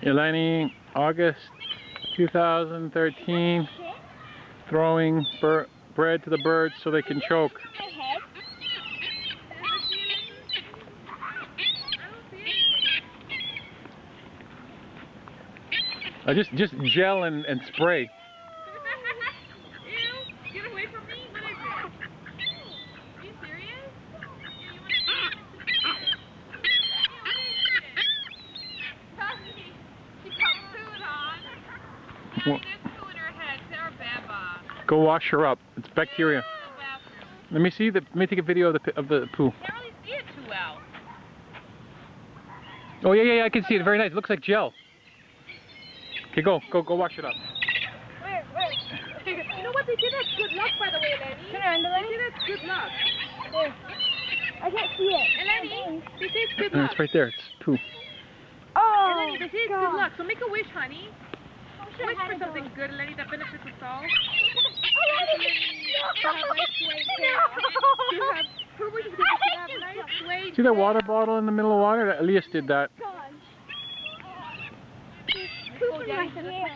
Eleni, August 2013, throwing bread to the birds so they can choke. Just gel and spray. Ew, get away from me. What is it? Are you serious? She got food on. There's poo in her head. Sarah Baba. Go wash her up. It's bacteria. Let me see let me take a video of the poo. I can't really see it too well. Oh yeah, I can see it. Very nice. It looks like gel. Okay, go wash it up. Where? You know what? They did that good luck, by the way, Eleni. Turn around, Eleni. They did that good luck. There. I can't see it. Eleni, they say it's good luck. It's right there. It's poo. Oh, Eleni, they say it's good luck. So make a wish, honey. Wish for something good, Eleni, that benefits us all. Her wish is to have nice suede. See that water bottle in the middle of water? Elias did that. God. Poop in my hair.